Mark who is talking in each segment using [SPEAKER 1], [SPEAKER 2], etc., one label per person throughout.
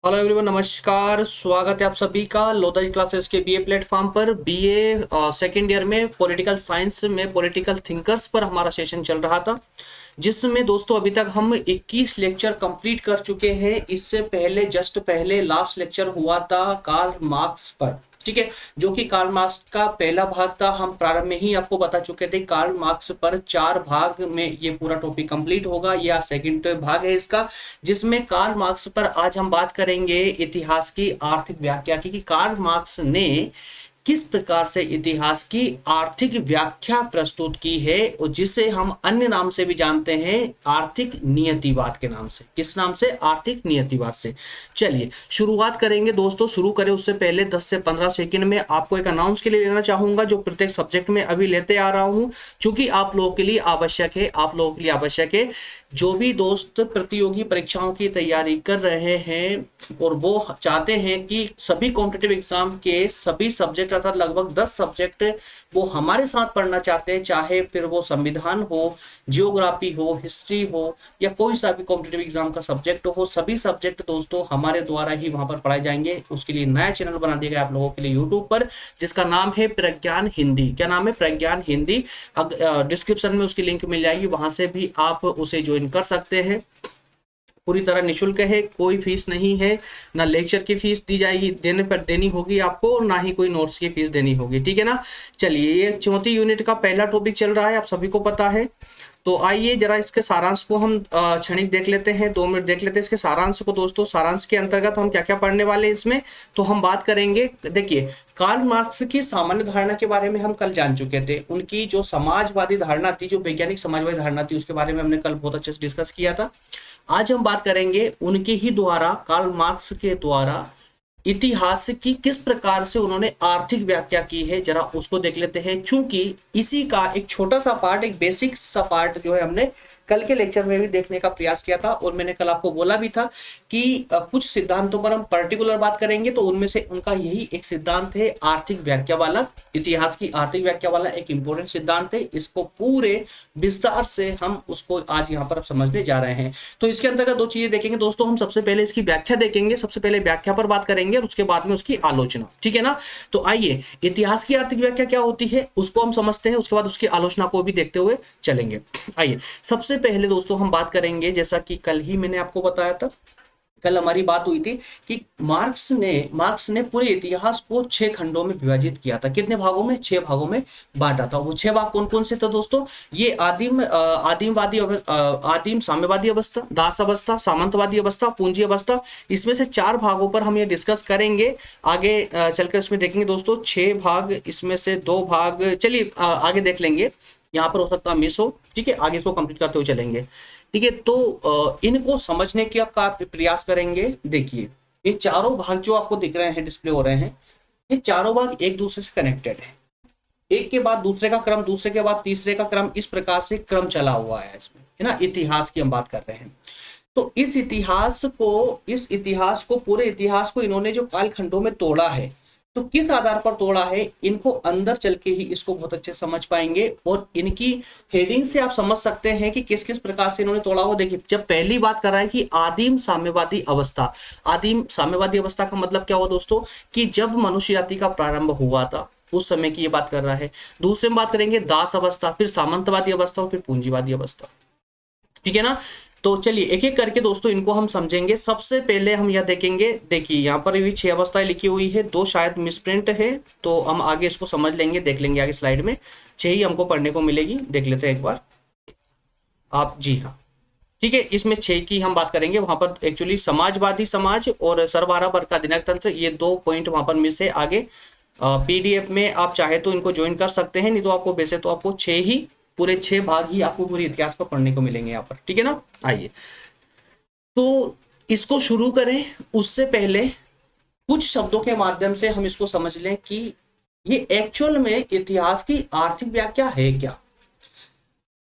[SPEAKER 1] Hello everyone, नमस्कार। स्वागत है आप सभी का लोताजी क्लासेस के बीए प्लेटफॉर्म पर। बीए सेकेंड ईयर में पॉलिटिकल साइंस में पॉलिटिकल थिंकर्स पर हमारा सेशन चल रहा था, जिसमें दोस्तों अभी तक हम 21 लेक्चर कंप्लीट कर चुके हैं। इससे पहले जस्ट पहले लास्ट लेक्चर हुआ था कार्ल मार्क्स पर, ठीक है, जो कि कार्ल मार्क्स का पहला भाग था। हम प्रारंभ में ही आपको बता चुके थे कार्ल मार्क्स पर 4 भाग में ये पूरा टॉपिक कंप्लीट होगा। यह सेकंड भाग है इसका, जिसमें कार्ल मार्क्स पर आज हम बात करेंगे इतिहास की आर्थिक व्याख्या की, कि कार्ल मार्क्स ने किस प्रकार से इतिहास की आर्थिक व्याख्या प्रस्तुत की है, और जिसे हम अन्य नाम से भी जानते हैं आर्थिक नियतिवाद के नाम से। किस नाम से? आर्थिक नियतिवाद से। चलिए शुरुआत करेंगे दोस्तों। शुरू करें उससे पहले 10 से 15 सेकंड में आपको एक अनाउंस के लिए लेना चाहूंगा, जो प्रत्येक सब्जेक्ट में अभी लेते आ रहा हूं, क्योंकि आप लोगों के लिए आवश्यक है। आप लोगों के लिए आवश्यक है जो भी दोस्त प्रतियोगी परीक्षाओं की तैयारी कर रहे हैं और वो चाहते हैं कि सभी कॉम्पिटिटिव एग्जाम के सभी सब्जेक्ट अर्थात लगभग 10 सब्जेक्ट वो हमारे साथ पढ़ना चाहते हैं, चाहे फिर वो संविधान हो, जियोग्राफी हो, हिस्ट्री हो, या कोई सा भी कॉम्पिटिटिव एग्जाम का सब्जेक्ट हो, सभी सब्जेक्ट दोस्तों हमारे द्वारा ही वहां पर पढ़ाए जाएंगे। उसके लिए नया चैनल बना दिया गया आप लोगों के लिए यूट्यूब पर, जिसका नाम है प्रज्ञान हिंदी। क्या नाम है? प्रज्ञान हिंदी। डिस्क्रिप्शन में उसकी लिंक मिल जाएगी, वहां से भी आप उसे ज्वाइन कर सकते हैं। पूरी तरह निःशुल्क है, कोई फीस नहीं है, ना लेक्चर की फीस दी जाएगी, देनी होगी आपको, और ना ही कोई नोट्स की फीस देनी होगी, ठीक है ना। चलिए, ये 34 यूनिट का पहला टॉपिक चल रहा है, आप सभी को पता है। तो आइए जरा इसके सारांश को हम क्षणिक देख लेते हैं, 2 मिनट देख लेते हैं इसके सारांश को दोस्तों। सारांश के अंतर्गत हम क्या क्या पढ़ने वाले हैं इसमें, तो हम बात करेंगे। देखिए, कार्ल मार्क्स की सामान्य धारणा के बारे में हम कल जान चुके थे। उनकी जो समाजवादी धारणा थी, जो वैज्ञानिक समाजवादी धारणा थी, उसके बारे में हमने कल बहुत अच्छे से डिस्कस किया था। आज हम बात करेंगे उनके ही द्वारा, कार्ल मार्क्स के द्वारा इतिहास की किस प्रकार से उन्होंने आर्थिक व्याख्या की है, जरा उसको देख लेते हैं। चूंकि इसी का एक छोटा सा पार्ट, एक बेसिक सा पार्ट जो है हमने कल के लेक्चर में भी देखने का प्रयास किया था, और मैंने कल आपको बोला भी था कि कुछ सिद्धांतों पर हम पर्टिकुलर बात करेंगे, तो उनमें से उनका यही एक सिद्धांत है, आर्थिक व्याख्या वाला। इतिहास की आर्थिक व्याख्या वाला एक इंपॉर्टेंट सिद्धांत है। इसको पूरे विस्तार से हम उसको आज यहाँ पर समझने जा रहे हैं। तो इसके अंतर्गत 2 चीजें देखेंगे दोस्तों। हम सबसे पहले इसकी व्याख्या देखेंगे, सबसे पहले व्याख्या पर बात करेंगे, और उसके बाद में उसकी आलोचना, ठीक है ना। तो आइए, इतिहास की आर्थिक व्याख्या क्या होती है उसको हम समझते हैं, उसके बाद उसकी आलोचना को भी देखते हुए चलेंगे। आइए, सबसे पहले दोस्तों हम बात करेंगे, जैसा कि कल ही मैंने आपको बताया था, कल हमारी बात हुई थी कि मार्क्स ने पूरे इतिहास को 6 खंडों में विभाजित किया था। कितने भागों में? 6 भागों में बांटा था। वो 6 भाग कौन कौन से थे दोस्तों? ये आदिम साम्यवादी अवस्था, दास अवस्था, सामंतवादी अवस्था, पूंजी अवस्था। इसमें से 4 भागों पर हम ये डिस्कस करेंगे। आगे चलकर इसमें देखेंगे दोस्तों 6 भाग, इसमें से 2 भाग चलिए आगे देख लेंगे, यहाँ पर हो सकता है मिस हो, ठीक है। आगे इसको कंप्लीट करते हुए चलेंगे, ठीक है। तो इनको समझने का प्रयास करेंगे। देखिए, ये चारों भाग जो आपको दिख रहे हैं, डिस्प्ले हो रहे हैं, ये चारों भाग एक दूसरे से कनेक्टेड है। एक के बाद दूसरे का क्रम, दूसरे के बाद तीसरे का क्रम, इस प्रकार से क्रम चला हुआ है इसमें, है ना। इतिहास की हम बात कर रहे हैं। तो इस इतिहास को पूरे इतिहास को इन्होंने जो कालखंडों में तोड़ा है, तो किस आधार पर तोड़ा है, इनको अंदर चल के ही इसको बहुत अच्छे समझ पाएंगे। और इनकी हेडिंग से आप समझ सकते हैं कि किस किस प्रकार से इन्होंने तोड़ा हो। देखिए, जब पहली बात कर रहा है कि आदिम साम्यवादी अवस्था, आदिम साम्यवादी अवस्था का मतलब क्या हुआ दोस्तों, कि जब मनुष्य जाति का प्रारंभ हुआ था उस समय की ये बात कर रहा है। दूसरे में बात करेंगे दास अवस्था, फिर सामंतवादी अवस्था, और फिर पूंजीवादी अवस्था, ठीक है ना। तो चलिए एक एक करके दोस्तों इनको हम समझेंगे। सबसे पहले हम यह देखेंगे, देखिए यहाँ पर भी 6 अवस्थाएं लिखी हुई है, 2 शायद मिसप्रिंट है, तो हम आगे इसको समझ लेंगे, देख लेंगे आगे स्लाइड में। 6 ही हमको पढ़ने को मिलेगी, देख लेते हैं एक बार आप। जी हाँ, ठीक है। इसमें 6 की हम बात करेंगे। वहां पर एक्चुअली समाजवादी समाज और सर्वहारा वर्ग का दिनक तंत्र, ये 2 पॉइंट वहां पर मिस है। आगे पीडीएफ में आप चाहे तो इनको ज्वाइन कर सकते हैं, नहीं तो आपको वैसे तो आपको 6 ही, पूरे 6 भाग ही आपको पूरे इतिहास पर पढ़ने को मिलेंगे यहाँ पर, ठीक है ना। आइए, तो इसको शुरू करें उससे पहले कुछ शब्दों के माध्यम से हम इसको समझ लें कि ये एक्चुअल में इतिहास की आर्थिक व्याख्या है क्या।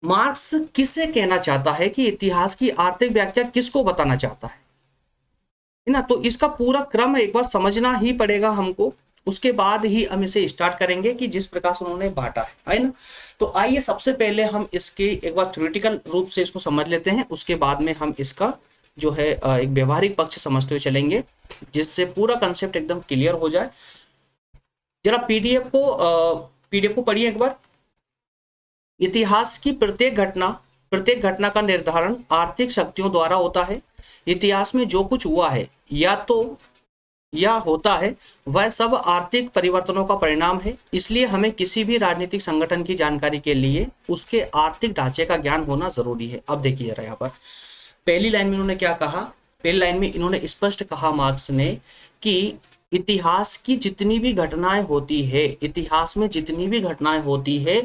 [SPEAKER 1] मार्क्स किसे कहना चाहता है, कि इतिहास की आर्थिक व्याख्या किसको बताना चाहता है ना। तो इसका पूरा क्रम एक बार समझना ही पड़ेगा हमको, उसके बाद ही हम इसे स्टार्ट करेंगे कि जिस प्रकार से उन्होंने बांटा है ना। तो आइए सबसे पहले हम इसके एक बार थ्योरेटिकल रूप से इसको समझ लेते हैं, उसके बाद में हम इसका जो है एक व्यवहारिक पक्ष समझते हुए चलेंगे, जिससे पूरा कंसेप्ट एकदम क्लियर हो जाए। जरा पीडीएफ को पढ़िए एक बार। इतिहास की प्रत्येक घटना का निर्धारण आर्थिक शक्तियों द्वारा होता है। इतिहास में जो कुछ हुआ है या होता है वह सब आर्थिक परिवर्तनों का परिणाम है। इसलिए हमें किसी भी राजनीतिक संगठन की जानकारी के लिए उसके आर्थिक ढांचे का ज्ञान होना जरूरी है। अब देखिए जरा यहाँ पर पहली लाइन में इन्होंने क्या कहा। पहली लाइन में इन्होंने स्पष्ट कहा मार्क्स ने कि इतिहास की जितनी भी घटनाएं होती है, इतिहास में जितनी भी घटनाएं होती है,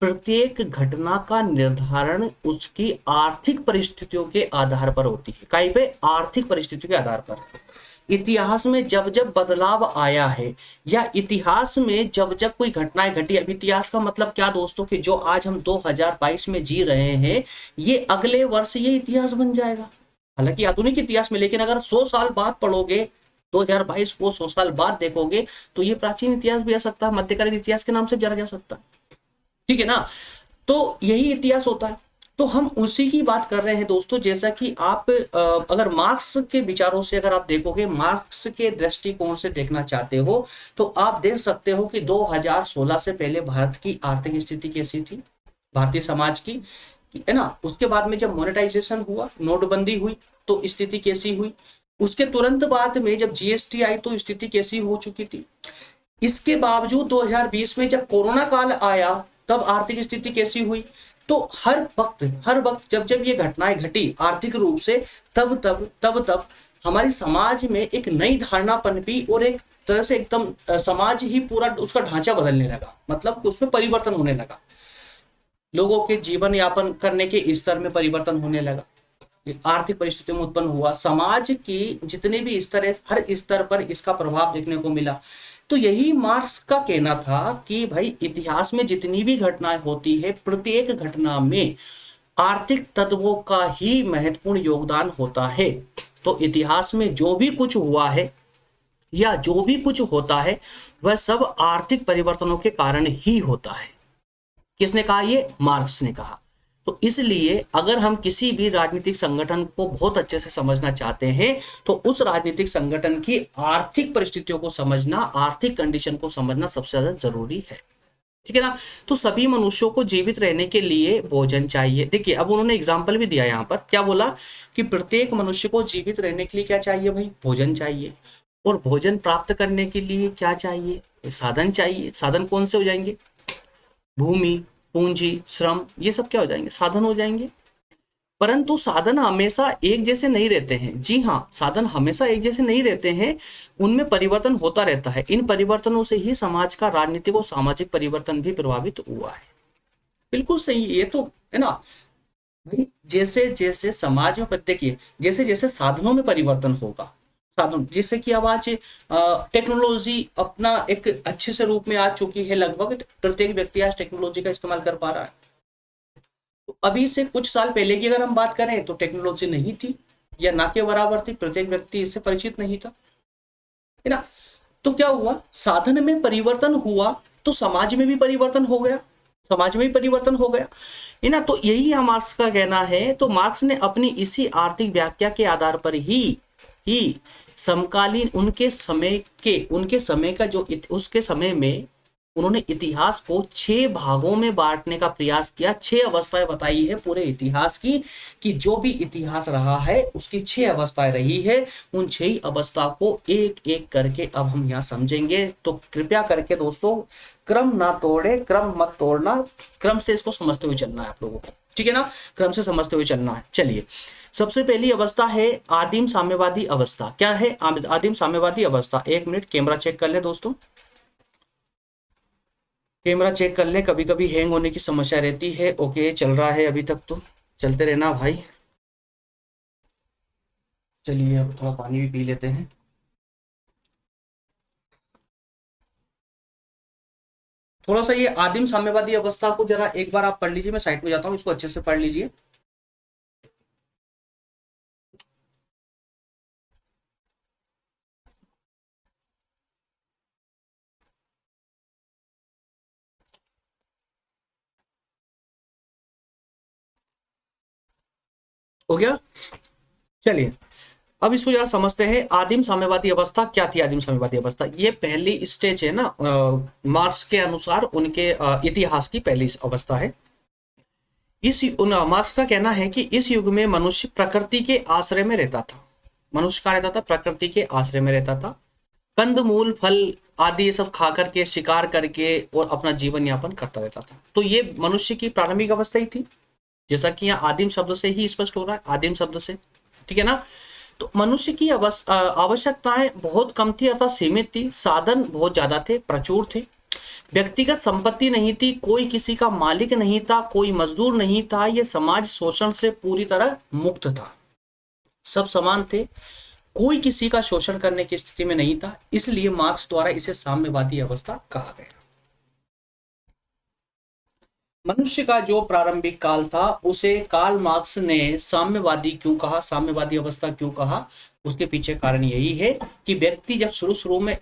[SPEAKER 1] प्रत्येक घटना का निर्धारण उसकी आर्थिक परिस्थितियों के आधार पर होती है। कहीं पे आर्थिक परिस्थितियों के आधार पर इतिहास में जब जब बदलाव आया है, या इतिहास में जब जब कोई घटनाएं घटी। अब इतिहास का मतलब क्या दोस्तों, कि जो आज हम 2022 में जी रहे हैं, ये अगले वर्ष ये इतिहास बन जाएगा। हालांकि आधुनिक इतिहास में, लेकिन अगर 100 साल बाद पढ़ोगे, 2022 को 100 साल बाद देखोगे, तो ये प्राचीन इतिहास भी आ सकता है, मध्यकालीन इतिहास के नाम से जाना जा सकता है। ठीक है ना। तो यही इतिहास होता है। तो हम उसी की बात कर रहे हैं दोस्तों। जैसा कि आप अगर मार्क्स के विचारों से अगर आप देखोगे, मार्क्स के दृष्टिकोण से देखना चाहते हो, तो आप देख सकते हो कि 2016 से पहले भारत की आर्थिक स्थिति कैसी थी, भारतीय समाज की, है ना। उसके बाद में जब मोनेटाइजेशन हुआ, नोटबंदी हुई, तो स्थिति कैसी हुई। उसके तुरंत बाद में जब जीएसटी आई, तो स्थिति कैसी हो चुकी थी। इसके बावजूद 2020 में जब कोरोना काल आया, तब आर्थिक स्थिति कैसी हुई। तो हर वक्त जब जब ये घटनाएं घटी आर्थिक रूप से, तब हमारी समाज में एक नई धारणा पनपी, और एक तरह से एकदम समाज ही पूरा उसका ढांचा बदलने लगा, मतलब उसमें परिवर्तन होने लगा, लोगों के जीवन यापन करने के स्तर में परिवर्तन होने लगा, आर्थिक परिस्थितियों में उत्पन्न हुआ। समाज की जितने भी स्तर है, हर स्तर पर इसका प्रभाव देखने को मिला। तो यही मार्क्स का कहना था कि भाई इतिहास में जितनी भी घटनाएं होती है, प्रत्येक घटना में आर्थिक तत्वों का ही महत्वपूर्ण योगदान होता है। तो इतिहास में जो भी कुछ हुआ है या जो भी कुछ होता है, वह सब आर्थिक परिवर्तनों के कारण ही होता है। किसने कहा? ये मार्क्स ने कहा। तो इसलिए अगर हम किसी भी राजनीतिक संगठन को बहुत अच्छे से समझना चाहते हैं, तो उस राजनीतिक संगठन की आर्थिक परिस्थितियों को समझना, आर्थिक कंडीशन को समझना सबसे ज्यादा जरूरी है। ठीक है ना। तो सभी मनुष्यों को जीवित रहने के लिए भोजन चाहिए। देखिए अब उन्होंने एग्जाम्पल भी दिया, यहाँ पर क्या बोला कि प्रत्येक मनुष्य को जीवित रहने के लिए क्या चाहिए भाई? भोजन चाहिए। और भोजन प्राप्त करने के लिए क्या चाहिए? साधन चाहिए। साधन कौन से हो जाएंगे? भूमि, पूंजी, श्रम, ये सब क्या हो जाएंगे? साधन हो जाएंगे। परंतु साधन हमेशा एक जैसे नहीं रहते हैं। जी हाँ, साधन हमेशा एक जैसे नहीं रहते हैं, उनमें परिवर्तन होता रहता है। इन परिवर्तनों से ही समाज का राजनीतिक और सामाजिक परिवर्तन भी प्रभावित हुआ है। बिल्कुल सही, ये तो है ना भाई। जैसे जैसे समाज में देखिए, जैसे जैसे साधनों में परिवर्तन होगा, साधन जैसे कि अब आज टेक्नोलॉजी अपना एक अच्छे से रूप में आ चुकी है, लगभग प्रत्येक व्यक्ति आज टेक्नोलॉजी का इस्तेमाल कर पा रहा है। तो अभी से कुछ साल पहले की अगर हम बात करें, तो टेक्नोलॉजी नहीं थी, या ना के बराबर थी, प्रत्येक व्यक्ति इससे परिचित नहीं था, है ना। तो क्या हुआ? साधन में परिवर्तन हुआ, तो समाज में भी परिवर्तन हो गया, समाज में भी परिवर्तन हो गया, है ना। तो यही हम मार्क्स का कहना है। तो मार्क्स ने अपनी इसी आर्थिक व्याख्या के आधार पर ही समकालीन उनके समय का जो उसके समय में उन्होंने इतिहास को 6 भागों में बांटने का प्रयास किया। 6 अवस्थाएं बताई है पूरे इतिहास की, कि जो भी इतिहास रहा है उसकी 6 अवस्थाएं रही है। उन 6 अवस्था को एक एक करके अब हम यहाँ समझेंगे। तो कृपया करके दोस्तों क्रम ना तोड़े, क्रम मत तोड़ना, क्रम से इसको समझते हुए चलना है आप लोगों को। ठीक है ना, क्रम से समझते हुए चलना है। चलिए, सबसे पहली अवस्था है आदिम साम्यवादी अवस्था। क्या है आदिम साम्यवादी अवस्था? एक मिनट कैमरा चेक कर ले दोस्तों, कैमरा चेक कर ले, कभी कभी हैंग होने की समस्या रहती है। ओके, चल रहा है अभी तक, तो चलते रहना भाई। चलिए अब थोड़ा पानी भी पी लेते हैं। थोड़ा सा ये आदिम साम्यवादी अवस्था को जरा एक बार आप पढ़ लीजिए, मैं साइड में जाता हूँ, इसको अच्छे से पढ़ लीजिए। हो गया? चलिए अब इसको जरा समझते हैं। आदिम साम्यवादी अवस्था क्या थी? आदिम साम्यवादी अवस्था ये पहली स्टेज है ना, मार्क्स के अनुसार उनके इतिहास की पहली अवस्था है। मार्क्स का कहना है कि इस युग में मनुष्य प्रकृति के आश्रय में रहता था। मनुष्य का रहता था, प्रकृति के आश्रय में रहता था। कंद मूल फल आदि ये सब खा करके, शिकार करके और अपना जीवन यापन करता रहता था। तो ये मनुष्य की प्रारंभिक अवस्था ही थी, जैसा कि यहाँ आदिम शब्द से ही स्पष्ट हो रहा है, आदिम शब्द से, ठीक है ना। तो मनुष्य की आवश्यकताएं बहुत कम थी अर्थात सीमित थी। साधन बहुत ज्यादा थे, प्रचुर थे। व्यक्तिगत संपत्ति नहीं थी, कोई किसी का मालिक नहीं था, कोई मजदूर नहीं था। यह समाज शोषण से पूरी तरह मुक्त था, सब समान थे, कोई किसी का शोषण करने की स्थिति में नहीं था। इसलिए मार्क्स द्वारा इसे साम्यवादी अवस्था कहा गया। मनुष्य का जो प्रारंभिक काल था उसे कार्ल मार्क्स ने साम्यवादी क्यों कहा, साम्यवादी अवस्था क्यों कहा? उसके पीछे कारण यही है कि व्यक्ति जब शुरू में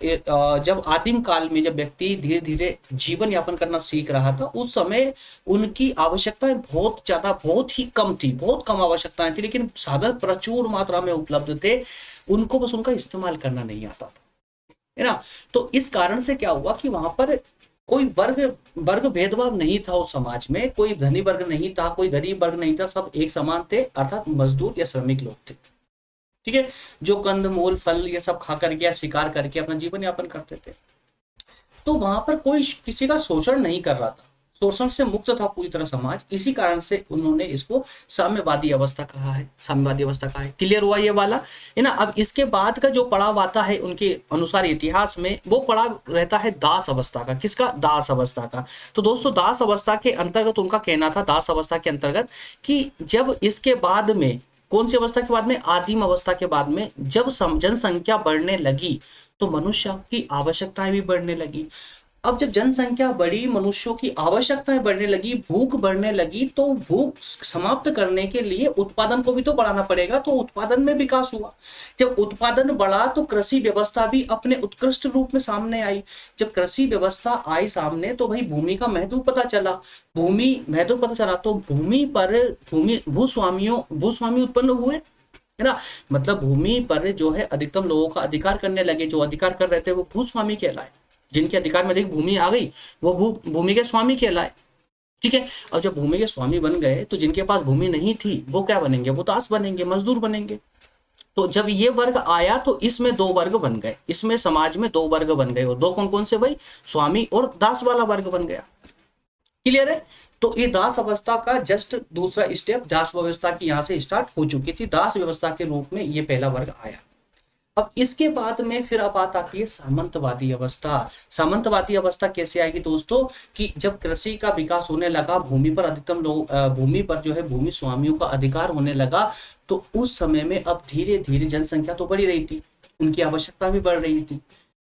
[SPEAKER 1] जब आदिम काल में जब व्यक्ति धीरे धीरे जीवन यापन करना सीख रहा था, उस समय उनकी आवश्यकताएं बहुत ज्यादा, बहुत ही कम थी, बहुत कम आवश्यकताएं थी, लेकिन साधन प्रचुर मात्रा में उपलब्ध थे। उनको बस उनका इस्तेमाल करना नहीं आता था, है ना। तो इस कारण से क्या हुआ कि वहां पर कोई वर्ग वर्ग भेदभाव नहीं था उस समाज में। कोई धनी वर्ग नहीं था, कोई गरीब वर्ग नहीं था, सब एक समान थे, अर्थात मजदूर या श्रमिक लोग थे, ठीक है, जो कंद मूल फल ये सब खा करके या शिकार करके अपना जीवन यापन करते थे। तो वहां पर कोई किसी का शोषण नहीं कर रहा था, शोषण से मुक्त था पूरी तरह समाज। इसी कारण से उन्होंने इसको साम्यवादी अवस्था कहा है, साम्यवादी अवस्था कहा है। क्लियर हुआ ये वाला, है ना। अब इसके बाद का जो पड़ाव आता है उनके अनुसार इतिहास में, वो पड़ाव रहता है दास अवस्था का। किसका? दास अवस्था का। तो दोस्तों दास अवस्था के अंतर्गत उनका कहना था, दास अवस्था के अंतर्गत, कि जब इसके बाद में, कौन सी अवस्था के बाद में? आदिम अवस्था के बाद में, जब जनसंख्या बढ़ने लगी तो मनुष्य की आवश्यकताएं भी बढ़ने लगी। अब जब जनसंख्या बढ़ी, मनुष्यों की आवश्यकताएं बढ़ने लगी, भूख बढ़ने लगी, तो भूख समाप्त करने के लिए उत्पादन को भी तो बढ़ाना पड़ेगा। तो उत्पादन में विकास हुआ। जब उत्पादन बढ़ा तो कृषि व्यवस्था भी अपने उत्कृष्ट रूप में सामने आई। जब कृषि व्यवस्था आई सामने तो भाई भूमि का महत्व पता चला, भूमि महत्व पता चला, तो भूमि पर भूस्वामी उत्पन्न हुए, है ना। मतलब भूमि पर जो है अधिकतम लोगों का अधिकार करने लगे। जो अधिकार कर रहे थे वो भूस्वामी कहलाए। जिनके अधिकार में अधिक भूमि आ गई वो भूमि के स्वामी कहलाए, ठीक है। और जब भूमि के स्वामी बन गए तो जिनके पास भूमि नहीं थी वो क्या बनेंगे? वो दास बनेंगे, मजदूर बनेंगे। तो जब ये वर्ग आया तो इसमें दो वर्ग बन गए, इसमें समाज में दो वर्ग बन गए। और दो कौन कौन से भाई? स्वामी और दास वाला वर्ग बन गया। क्लियर है? तो ये दास अवस्था का जस्ट दूसरा स्टेप, दास व्यवस्था की यहां से स्टार्ट हो चुकी थी। दास व्यवस्था के रूप में ये पहला वर्ग आया। अब इसके बाद में फिर अब बात आती है सामंतवादी अवस्था। सामंतवादी अवस्था कैसे आएगी दोस्तों? कि जब कृषि का विकास होने लगा, भूमि पर अधिकतम लोग, भूमि पर जो है भूमि स्वामियों का अधिकार होने लगा, तो उस समय में अब धीरे धीरे जनसंख्या तो बढ़ी रही थी, उनकी आवश्यकता भी बढ़ रही थी,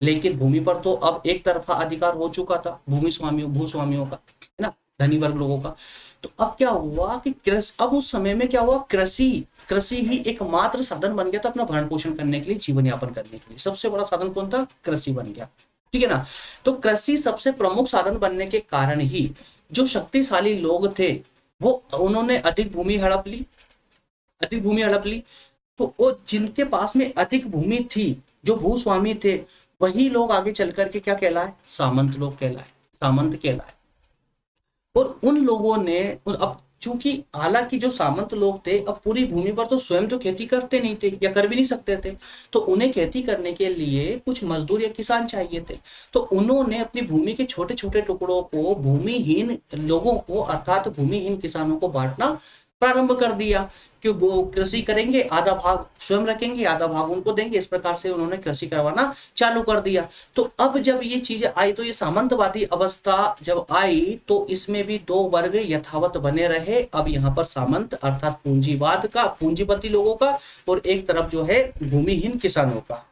[SPEAKER 1] लेकिन भूमि पर तो अब एक तरफा अधिकार हो चुका था भूस्वामियों का, है ना, धनी वर्ग लोगों का। तो अब क्या हुआ कि अब उस समय में क्या हुआ? कृषि ही एकमात्र साधन बन गया था अपना भरण पोषण करने के लिए, जीवन यापन करने के लिए। सबसे बड़ा साधन कौन था? कृषि बन गया, ठीक है ना। तो कृषि सबसे प्रमुख साधन बनने के कारण ही जो शक्तिशाली लोग थे वो उन्होंने अधिक भूमि हड़प ली। तो वो जिनके पास में अधिक भूमि थी, जो भूस्वामी थे, वही लोग आगे चल करके क्या कहलाए? सामंत लोग कहलाए, सामंत कहलाए। और उन लोगों ने, अब चूंकि हालांकि जो सामंत लोग थे अब पूरी भूमि पर तो स्वयं तो खेती करते नहीं थे या कर भी नहीं सकते थे, तो उन्हें खेती करने के लिए कुछ मजदूर या किसान चाहिए थे। तो उन्होंने अपनी भूमि के छोटे छोटे टुकड़ों को भूमिहीन लोगों को, अर्थात भूमिहीन किसानों को बांटना प्रारंभ कर दिया कि वो कृषि करेंगे, आधा भाग स्वयं रखेंगे, आधा भाग उनको देंगे। इस प्रकार से उन्होंने कृषि करवाना चालू कर दिया। तो अब जब ये चीजें आई, तो ये सामंतवादी अवस्था जब आई तो इसमें भी दो वर्ग यथावत बने रहे। अब यहाँ पर सामंत अर्थात पूंजीवाद का, पूंजीपति लोगों का, और एक तरफ जो है भूमिहीन किसानों का,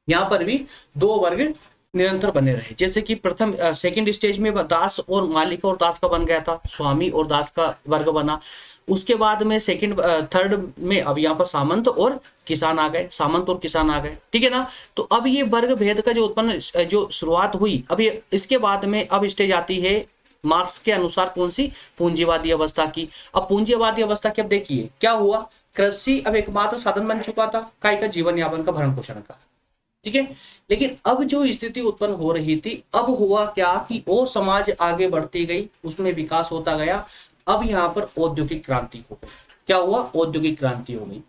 [SPEAKER 1] यहाँ पर भी दो वर्ग निरंतर बने रहे। जैसे कि प्रथम सेकंड स्टेज में दास और मालिक और दास का बन गया था, स्वामी और दास का वर्ग बना। उसके बाद में सेकंड थर्ड में अब यहाँ पर सामंत और किसान आ गए, सामंत और किसान आ गए, ठीक है ना। तो अब ये वर्ग भेद का जो उत्पन्न, जो शुरुआत हुई, अब ये इसके बाद में अब स्टेज आती है मार्क्स के अनुसार कौन सी? पूंजीवादी अवस्था की। अब पूंजीवादी अवस्था की अब देखिए क्या हुआ। कृषि अब एकमात्र साधन बन चुका था काय का जीवन यापन का, भरण पोषण का। ठीक है, लेकिन अब जो स्थिति उत्पन्न हो रही थी, अब हुआ क्या कि वो समाज आगे बढ़ती गई, उसमें विकास होता गया। अब यहाँ पर औद्योगिक क्रांति हो गई। क्या हुआ? औद्योगिक क्रांति हो गई।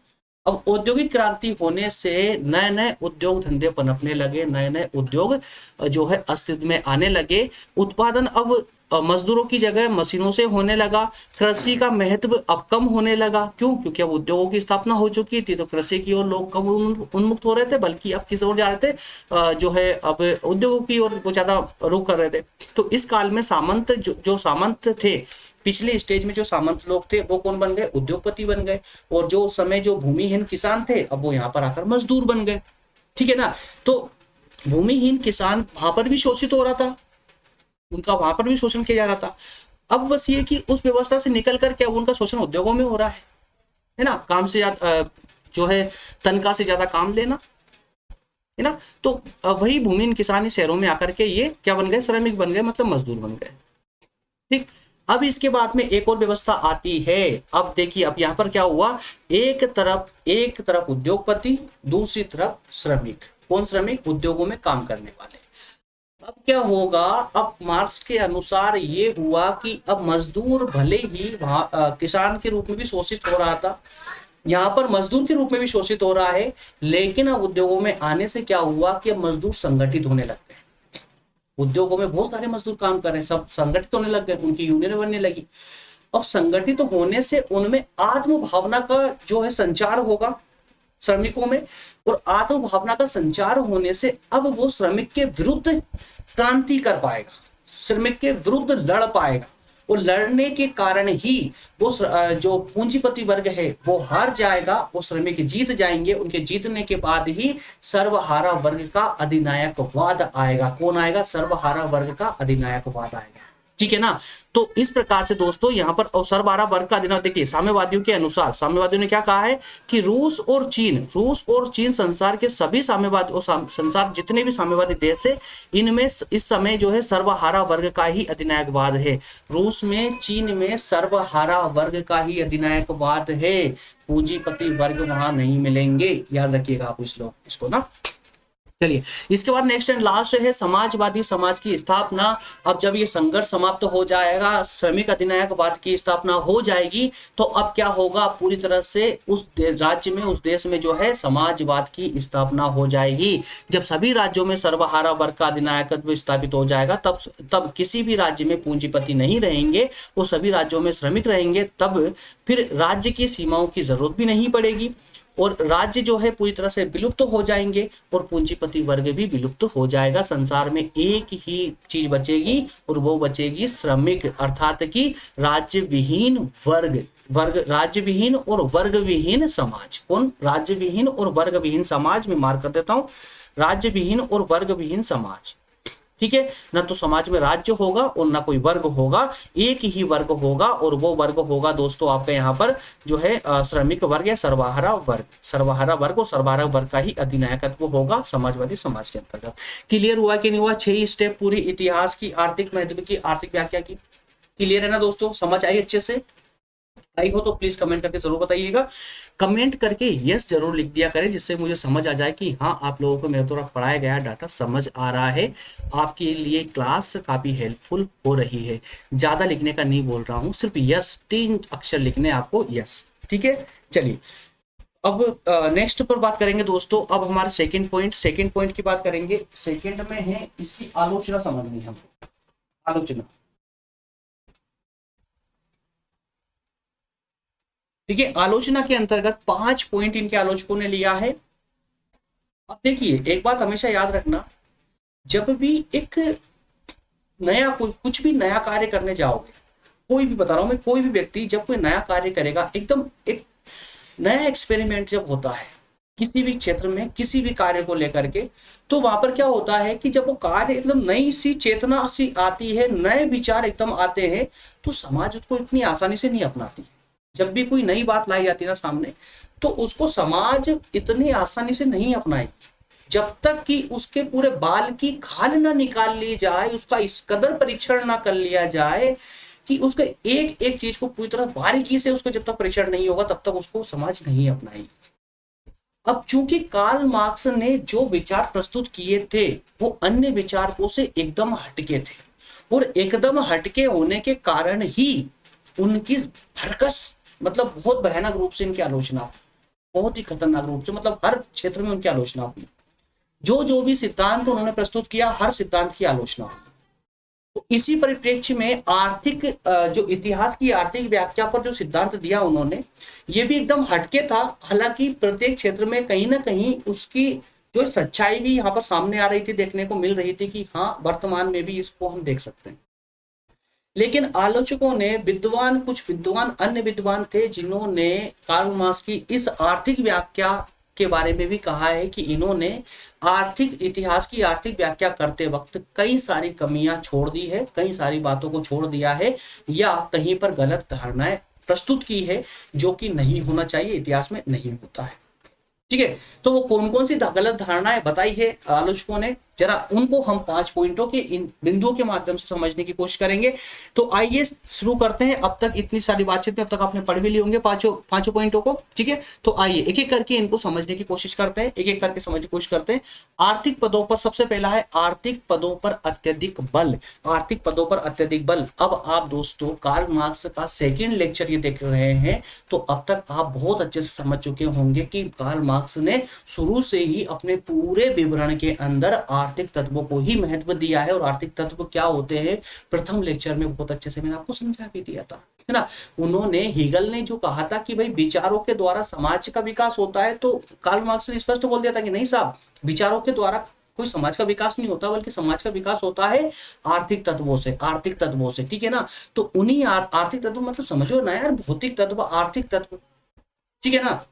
[SPEAKER 1] अब औद्योगिक क्रांति होने से नए नए उद्योग धंधे पनपने लगे, नए नए उद्योग जो है अस्तित्व में आने लगे। उत्पादन अब मजदूरों की जगह मशीनों से होने लगा। कृषि का महत्व अब कम होने लगा। क्यों? क्योंकि अब उद्योगों की स्थापना हो चुकी थी, तो कृषि की ओर लोग कम उन्मुक्त हो रहे थे, बल्कि अब किस ओर जा रहे थे, जो है अब उद्योगों की ओर वो ज्यादा रुख कर रहे थे। तो इस काल में सामंत जो सामंत थे, पिछले स्टेज में जो सामंत लोग थे, वो कौन बन गए? उद्योगपति बन गए। और जो उस समय जो भूमिहीन किसान थे, अब वो यहाँ पर आकर मजदूर बन गए। ठीक है ना? तो भूमिहीन किसान वहां पर भी शोषित हो रहा था, उनका वहां पर भी शोषण किया जा रहा था। अब बस ये कि उस व्यवस्था से निकल कर के अब उनका शोषण उद्योगों में हो रहा है ना? काम से ज्यादा जो है तनख्वाह से ज्यादा काम लेना, है ना? तो वही भूमिहीन किसान शहरों में आकर के ये क्या बन गए? श्रमिक बन गए, मतलब मजदूर बन गए। ठीक। अब इसके बाद में एक और व्यवस्था आती है। अब देखिए, अब यहाँ पर क्या हुआ, एक तरफ उद्योगपति, दूसरी तरफ श्रमिक। कौन श्रमिक? उद्योगों में काम करने वाले। अब क्या होगा, अब मार्क्स के अनुसार ये हुआ कि अब मजदूर भले ही वहां किसान के रूप में भी शोषित हो रहा था, यहाँ पर मजदूर के रूप में भी शोषित हो रहा है, लेकिन अब उद्योगों में आने से क्या हुआ कि अब मजदूर संगठित होने लग गए। उद्योगों में बहुत सारे मजदूर काम कर रहे हैं, सब संगठित होने लग गए, उनकी यूनियन बनने लगी। अब संगठित होने से उनमें आत्म भावना का जो है संचार होगा श्रमिकों में, और आत्म भावना का संचार होने से अब वो श्रमिक के विरुद्ध क्रांति कर पाएगा, श्रमिक के विरुद्ध लड़ पाएगा। और लड़ने के कारण ही वो जो पूंजीपति वर्ग है वो हार जाएगा, वो श्रमिक जीत जाएंगे। उनके जीतने के बाद ही सर्वहारा वर्ग का अधिनायकवाद आएगा। कौन आएगा? सर्वहारा वर्ग का अधिनायकवाद आएगा। ठीक है ना? तो इस प्रकार से दोस्तों यहाँ पर सर्वहारा वर्ग का अधिनायक, देखिए साम्यवादियों के अनुसार, साम्यवादियों ने क्या कहा है कि रूस और चीन संसार के सभी साम्यवादी और संसार जितने भी साम्यवादी देश है, इनमें इस समय जो है सर्वहारा वर्ग का ही अधिनायकवाद है। रूस में, चीन में सर्वहारा वर्ग का ही अधिनायकवाद है। पूंजीपति वर्ग वहां नहीं मिलेंगे, याद रखिएगा आप इसको ना। चलिए, इसके बाद नेक्स्ट एंड लास्ट है समाजवादी समाज की स्थापना। अब जब ये संघर्ष समाप्त हो जाएगा, श्रमिक अधिनायकवाद की स्थापना हो जाएगी, तो अब क्या होगा, पूरी तरह से उस राज्य में, उस देश में जो है समाजवाद की स्थापना हो जाएगी। जब सभी राज्यों में सर्वहारा वर्ग का अधिनायकत्व स्थापित हो जाएगा, तब किसी भी राज्य में पूंजीपति नहीं रहेंगे, वो सभी राज्यों में श्रमिक रहेंगे। तब फिर राज्य की सीमाओं की जरूरत भी नहीं पड़ेगी, और राज्य जो है पूरी तरह से विलुप्त हो जाएंगे, और पूंजीपति वर्ग भी विलुप्त हो जाएगा। संसार में एक ही चीज बचेगी, और वो बचेगी श्रमिक, अर्थात कि राज्य विहीन राज्य विहीन और वर्ग विहीन समाज। कौन? राज्य विहीन और वर्ग विहीन समाज। में मार्क कर देता हूं, राज्य विहीन और वर्ग विहीन समाज। ठीक है ना? तो समाज में राज्य होगा और ना कोई वर्ग होगा, एक ही वर्ग होगा, और वो वर्ग होगा दोस्तों आपका यहाँ पर जो है श्रमिक वर्ग या सर्वहारा वर्ग। सर्वहारा वर्ग और सर्वहारा वर्ग का ही अधिनायकत्व होगा समाजवादी समाज के अंतर्गत। क्लियर हुआ कि नहीं हुआ? 6 स्टेप पूरी इतिहास की, आर्थिक महत्व की, आर्थिक व्याख्या की। क्लियर है ना दोस्तों? समझ आई अच्छे से? आई हो तो प्लीज कमेंट करके जरूर बताइएगा। कमेंट करके यस जरूर लिख दिया करें, जिससे मुझे समझ आ जाए कि हाँ, आप लोगों को मेरे द्वारा पढ़ाया गया डाटा समझ आ रहा है, आपके लिए क्लास काफी हेल्पफुल हो रही है। ज्यादा लिखने का नहीं बोल रहा हूँ, सिर्फ यस 3 अक्षर लिखने आपको, यस। ठीक है, चलिए अब नेक्स्ट पर बात करेंगे दोस्तों। अब हमारा सेकेंड पॉइंट की बात करेंगे। सेकेंड में है इसकी आलोचना समझनी है हमको। आलोचना, ठीक है। आलोचना के अंतर्गत 5 पॉइंट इनके आलोचकों ने लिया है। अब देखिए, एक बात हमेशा याद रखना, जब भी एक नया कुछ भी नया कार्य करने जाओगे, कोई भी बता रहा हूं मैं, कोई भी व्यक्ति जब कोई नया कार्य करेगा, एकदम एक नया एक्सपेरिमेंट जब होता है किसी भी क्षेत्र में, किसी भी कार्य को लेकर के, तो वहां पर क्या होता है कि जब वो कार्य एकदम नई सी चेतना सी आती है, नए विचार एकदम आते हैं, तो समाज उसको इतनी आसानी से नहीं अपनाती है। जब भी कोई नई बात लाई जाती है ना सामने, तो उसको समाज इतनी आसानी से नहीं अपनाएगी, जब तक कि उसके पूरे बाल की खाल ना निकाल ली जाए, उसका इस कदर परीक्षण ना कर लिया जाए कि उसका एक एक चीज को पूरी तरह बारीकी से उसको जब तक परीक्षण नहीं होगा तब तक उसको समाज नहीं अपनाएगी। अब चूंकि कार्ल मार्क्स ने जो विचार प्रस्तुत किए थे वो अन्य विचारकों से एकदम हटके थे, और एकदम हटके होने के कारण ही उनकी भरकस मतलब बहुत भयानक रूप से इनकी आलोचना हुई, बहुत ही खतरनाक रूप से, मतलब हर क्षेत्र में उनकी आलोचना हुई। जो जो भी सिद्धांत उन्होंने प्रस्तुत किया हर सिद्धांत की आलोचना हुई। तो इसी परिप्रेक्ष्य में आर्थिक जो इतिहास की आर्थिक व्याख्या पर जो सिद्धांत दिया उन्होंने, ये भी एकदम हटके था। हालांकि प्रत्येक क्षेत्र में कहीं ना कहीं उसकी जो सच्चाई भी यहाँ पर सामने आ रही थी, देखने को मिल रही थी कि हाँ वर्तमान में भी इसको हम देख सकते हैं। लेकिन आलोचकों ने कुछ विद्वान अन्य विद्वान थे जिन्होंने कार्ल मार्क्स की इस आर्थिक व्याख्या के बारे में भी कहा है कि इन्होंने आर्थिक इतिहास की आर्थिक व्याख्या करते वक्त कई सारी कमियां छोड़ दी है, कई सारी बातों को छोड़ दिया है, या कहीं पर गलत धारणाएं प्रस्तुत की है जो कि नहीं होना चाहिए, इतिहास में नहीं होता है। ठीक है, तो वो कौन कौन सी गलत धारणाएं बताई है आलोचकों ने, जरा उनको हम 5 पॉइंटों के इन बिंदुओं के माध्यम से समझने की कोशिश करेंगे। तो आइए शुरू करते हैं। अब तक इतनी सारी बातचीत में अब तक आपने पढ़ भी लिए होंगे पांचों पॉइंटों को। ठीक है, तो आइए एक एक करके इनको समझने की कोशिश करते हैं, एक एक करके समझने की कोशिश करते हैं। आर्थिक पदों पर सबसे पहला है आर्थिक पदों पर अत्यधिक बल। आर्थिक पदों पर अत्यधिक बल। अब आप दोस्तों कार्ल मार्क्स का सेकेंड लेक्चर ये देख रहे हैं तो अब तक आप बहुत अच्छे से समझ चुके होंगे कि कार्ल मार्क्स ने शुरू से ही अपने पूरे विवरण के अंदर आर्थिक तत्वों को ही महत्व दिया है। और आर्थिक तत्व क्या होते हैं प्रथम लेक्चर में बहुत अच्छे से मैंने आपको समझा भी दिया था, है ना। उन्होंने हीगल ने जो कहा था कि भाई विचारों के द्वारा समाज का विकास होता है, तो कार्ल मार्क्स ने स्पष्ट बोल दिया था कि नहीं साहब, विचारों के द्वारा कोई समाज का विकास नहीं होता, बल्कि समाज का विकास होता है आर्थिक तत्वों से, आर्थिक तत्वों से। ठीक है ना, तो उन्हीं आर्थिक तत्व मतलब समझो ना यार, भौतिक तत्व, आर्थिक तत्व। ठीक है ना,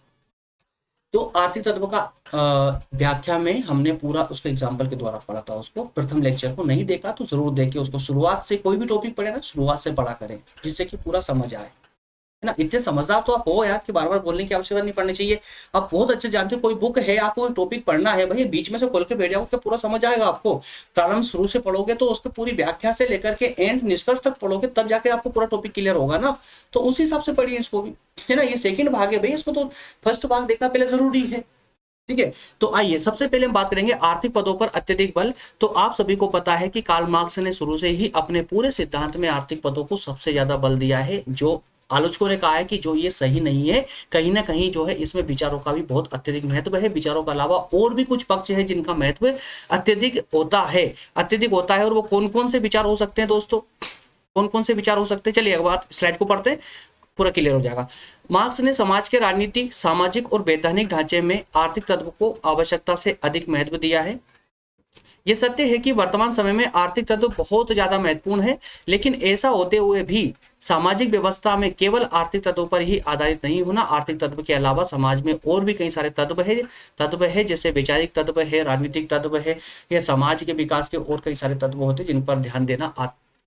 [SPEAKER 1] तो आर्थिक तत्व का व्याख्या में हमने पूरा उसको एग्जाम्पल के द्वारा पढ़ा था। उसको प्रथम लेक्चर को नहीं देखा तो जरूर देखिए उसको। शुरुआत से कोई भी टॉपिक पढ़े ना, शुरुआत से पढ़ा करें जिससे कि पूरा समझ आए, है ना। इतने समझदार तो आप हो यार कि बार बार बोलने की आवश्यकता नहीं पड़नी चाहिए। आप बहुत अच्छे जानते हो कोई बुक है, आपको टॉपिक पढ़ना है, भाई बीच में से खोल के बैठ जाओ, पूरा समझ आएगा आपको। प्रारंभ शुरू से पढ़ोगे तो उसकी पूरी व्याख्या से लेकर के एंड निष्कर्ष तक पढ़ोगे, तब जाके आपको पूरा टॉपिक क्लियर होगा ना। तो उस हिसाब से पढ़िए इसको भी, है ना। ये सेकंड भाग है भाई, इसको तो फर्स्ट भाग देखना पहले जरूरी है। ठीक है, तो आइए सबसे पहले हम बात करेंगे आर्थिक पदों पर अत्यधिक बल। तो आप सभी को पता है कि कार्ल मार्क्स ने शुरू से ही अपने पूरे सिद्धांत में आर्थिक पदों को सबसे ज्यादा बल दिया है। जो आलोचकों ने कहा है कि जो ये सही नहीं है, कहीं ना कहीं जो है इसमें विचारों का भी बहुत अत्यधिक महत्व है। विचारों के अलावा और भी कुछ पक्ष है जिनका महत्व अत्यधिक होता है, अत्यधिक होता है। और वो कौन कौन से विचार हो सकते हैं दोस्तों, कौन कौन से विचार हो सकते हैं, चलिए एक बार स्लाइड को पढ़ते हैं, पूरा क्लियर हो जाएगा। मार्क्स ने समाज के राजनीतिक, सामाजिक और वैधानिक ढांचे में आर्थिक तत्व को आवश्यकता से अधिक महत्व दिया है। यह सत्य है कि वर्तमान समय में आर्थिक तत्व बहुत ज्यादा महत्वपूर्ण है, लेकिन ऐसा होते हुए भी सामाजिक व्यवस्था में केवल आर्थिक तत्व पर ही आधारित नहीं होना। आर्थिक तत्व के अलावा समाज में और भी कई सारे तत्व है जैसे वैचारिक तत्व है, राजनीतिक तत्व है, या समाज के विकास के और कई सारे तत्व होते हैं जिन पर ध्यान देना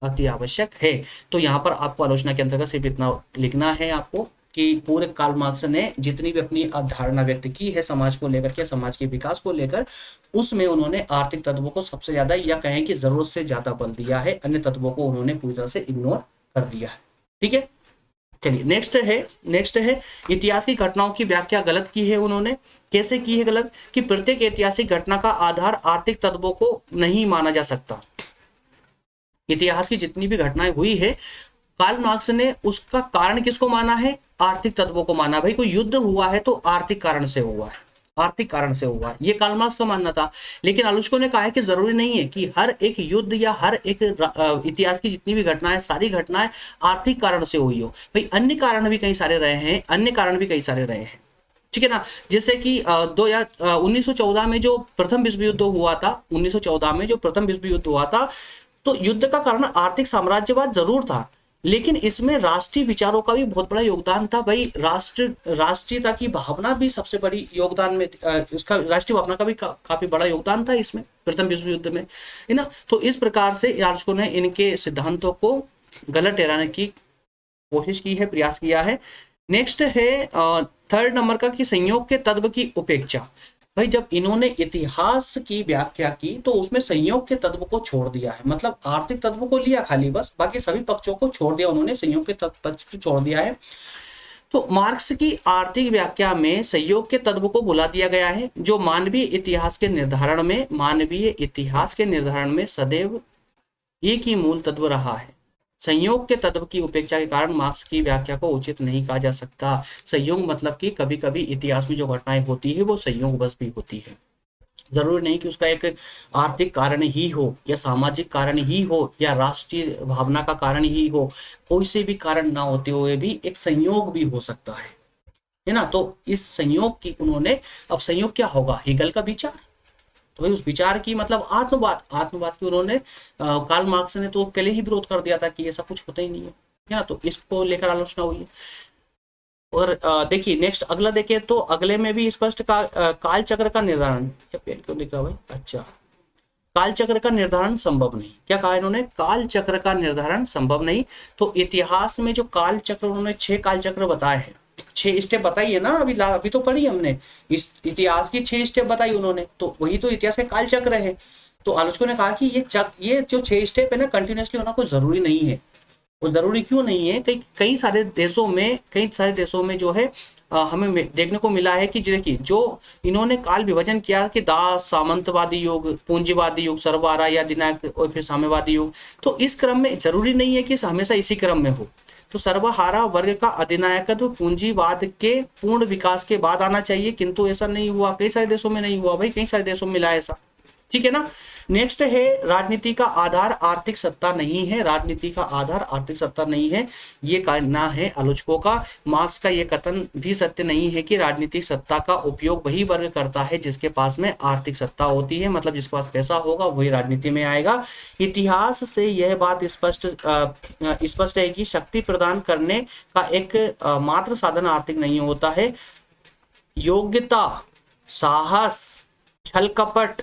[SPEAKER 1] अति आवश्यक है। तो यहाँ पर आपको आलोचना के अंतर्गत सिर्फ इतना लिखना है आपको कि पूरे कार्ल मार्क्स ने जितनी भी अपनी अवधारणा व्यक्त की है समाज को लेकर के, समाज के विकास को लेकर, उसमें उन्होंने आर्थिक तत्वों को सबसे ज्यादा, या कहें कि जरूरत से ज्यादा बल दिया है। अन्य तत्वों को उन्होंने पूरी तरह से इग्नोर कर दिया है। ठीक है, चलिए नेक्स्ट है इतिहास की घटनाओं की व्याख्या गलत की है उन्होंने। कैसे की है गलत, कि प्रत्येक ऐतिहासिक घटना का आधार आर्थिक तत्वों को नहीं माना जा सकता। इतिहास की जितनी भी घटनाएं हुई है, कार्ल मार्क्स ने उसका कारण किसको माना है, आर्थिक तत्वों को माना। भाई कोई युद्ध हुआ है तो आर्थिक कारण से हुआ है, आर्थिक कारण से हुआ है, ये कार्ल मार्क्स का मानना था। लेकिन आलोचकों ने कहा है कि जरूरी नहीं है कि हर एक युद्ध या हर एक इतिहास की जितनी भी घटनाएं, सारी घटनाएं आर्थिक कारण से हुई हो। भाई अन्य कारण भी कई सारे रहे हैं, अन्य कारण भी कई सारे रहे हैं। ठीक है ना, जैसे कि 1914 में जो प्रथम विश्व युद्ध हुआ था, 1914 में जो प्रथम विश्व युद्ध हुआ था, तो युद्ध का कारण आर्थिक साम्राज्यवाद जरूर था, लेकिन इसमें राष्ट्रीय विचारों का भी बहुत बड़ा योगदान था। भाई राष्ट्रीयता की भावना भी सबसे बड़ी योगदान में, उसका राष्ट्रीय भावना का भी काफी बड़ा योगदान था इसमें, प्रथम विश्व युद्ध में, है ना। तो इस प्रकार से आलोचकों ने इनके सिद्धांतों को गलत ठहराने की कोशिश की है, प्रयास किया है। नेक्स्ट है थर्ड नंबर का कि संयोग के तत्व की उपेक्षा। भाई जब इन्होंने इतिहास की व्याख्या की तो उसमें संयोग के तत्व को छोड़ दिया है, मतलब आर्थिक तत्व को लिया खाली बस, बाकी सभी पक्षों को छोड़ दिया उन्होंने, संयोग के पक्ष को छोड़ दिया है। तो मार्क्स की आर्थिक व्याख्या में संयोग के तत्व को भुला दिया गया है, जो मानवीय इतिहास के निर्धारण में सदैव एक ही मूल तत्व रहा है। संयोग के तत्व की उपेक्षा के कारण मार्क्स की व्याख्या को उचित नहीं कहा जा सकता। संयोग मतलब कि कभी कभी इतिहास में जो घटनाएं होती है वो संयोग बस भी होती है, जरूरी नहीं कि उसका एक आर्थिक कारण ही हो या सामाजिक कारण ही हो या राष्ट्रीय भावना का कारण ही हो, कोई से भी कारण ना होते हुए भी एक संयोग भी हो सकता है ना। तो इस संयोग की उन्होंने, अब संयोग क्या होगा, हेगल का विचार, तो भाई उस विचार की मतलब आत्मवाद की उन्होंने कार्ल मार्क्स ने तो पहले ही विरोध कर दिया था कि ऐसा कुछ होता ही नहीं है ना। तो इसको लेकर आलोचना हुई है। और देखिए नेक्स्ट अगला देखिए तो अगले में भी स्पष्ट काल चक्र का निर्धारण, पेन क्यों दिख रहा भाई, अच्छा, काल चक्र का निर्धारण संभव नहीं, क्या कहा इन्होंने, काल चक्र का निर्धारण संभव नहीं। तो इतिहास में जो काल चक्र उन्होंने 6 काल चक्र बताए हैं, 6 स्टेप बताई है ना, अभी तो पढ़ी हमने, इस इतिहास की 6 स्टेप बताई उन्होंने, तो वही तो इतिहास का काल चक्र है। तो आलोचकों ने कहा कि ये जो 6 स्टेप है ना कंटिन्यूसली होना कोई जरूरी नहीं है। वो जरूरी क्यों नहीं है, कई सारे देशों में जो है हमें देखने को मिला है कि जो इन्होंने काल विभाजन किया कि दास सामंतवादी युग, पूंजीवादी युग, सर्वहारा या दिनायक और फिर साम्यवादी युग, तो इस क्रम में जरूरी नहीं है कि हमेशा इसी क्रम में हो। तो सर्वहारा वर्ग का अधिनायकत्व पूंजीवाद के पूर्ण विकास के बाद आना चाहिए, किंतु ऐसा नहीं हुआ, कई सारे देशों में नहीं हुआ भाई, कई सारे देशों में मिला ऐसा, ठीक है ना। नेक्स्ट है राजनीति का आधार आर्थिक सत्ता नहीं है, राजनीति का आधार आर्थिक सत्ता नहीं है, ये कहना है आलोचकों का। मार्क्स का ये कथन भी सत्य नहीं है कि राजनीतिक सत्ता का उपयोग वही वर्ग करता है जिसके पास में आर्थिक सत्ता होती है, मतलब जिसके पास पैसा होगा वही राजनीति में आएगा। इतिहास से यह बात स्पष्ट है कि शक्ति प्रदान करने का एक मात्र साधन आर्थिक नहीं होता है। योग्यता, साहस, छल कपट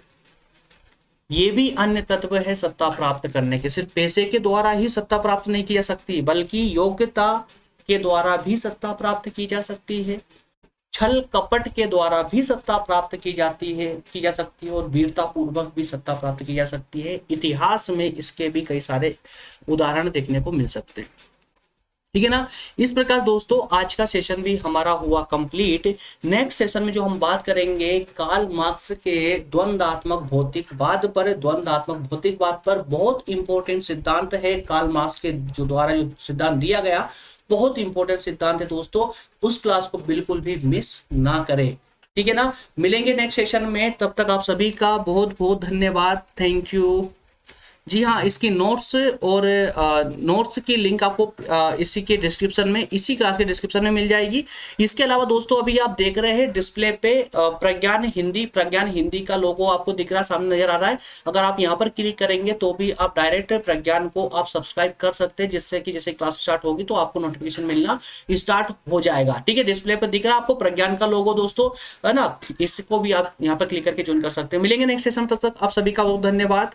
[SPEAKER 1] ये भी अन्य तत्व है सत्ता प्राप्त करने के। सिर्फ पैसे के द्वारा ही सत्ता प्राप्त नहीं की जा सकती, बल्कि योग्यता के द्वारा भी सत्ता प्राप्त की जा सकती है, छल कपट के द्वारा भी सत्ता प्राप्त की जा सकती है और वीरता पूर्वक भी सत्ता प्राप्त की जा सकती है। इतिहास में इसके भी कई सारे उदाहरण देखने को मिल सकते हैं, ठीक है ना। इस प्रकार दोस्तों आज का सेशन भी हमारा हुआ कंप्लीट। नेक्स्ट सेशन में जो हम बात करेंगे कार्ल मार्क्स के द्वंद्वात्मक भौतिकवाद पर, बहुत इंपॉर्टेंट सिद्धांत है कार्ल मार्क्स के द्वारा जो सिद्धांत दिया गया, बहुत इंपॉर्टेंट सिद्धांत है दोस्तों, उस क्लास को बिल्कुल भी मिस ना करें, ठीक है ना। मिलेंगे नेक्स्ट सेशन में, तब तक आप सभी का बहुत बहुत धन्यवाद, थैंक यू। जी हाँ, इसकी नोट्स और नोट्स की लिंक आपको इसी के डिस्क्रिप्शन में, इसी क्लास के डिस्क्रिप्शन में मिल जाएगी। इसके अलावा दोस्तों अभी आप देख रहे हैं डिस्प्ले पे प्रज्ञान हिंदी का लोगो आपको दिख रहा है, सामने नजर आ रहा है। अगर आप यहाँ पर क्लिक करेंगे तो भी आप डायरेक्ट प्रज्ञान को आप सब्सक्राइब कर सकते हैं, जिससे कि जैसे क्लास स्टार्ट होगी तो आपको नोटिफिकेशन मिलना स्टार्ट हो जाएगा, ठीक है। डिस्प्ले पर दिख रहा है आपको प्रज्ञान का लोगो दोस्तों, है ना, इसको भी आप यहाँ पर क्लिक करके ज्वाइन कर सकते हैं। मिलेंगे नेक्स्ट सेशन, तब तक आप सभी का बहुत धन्यवाद।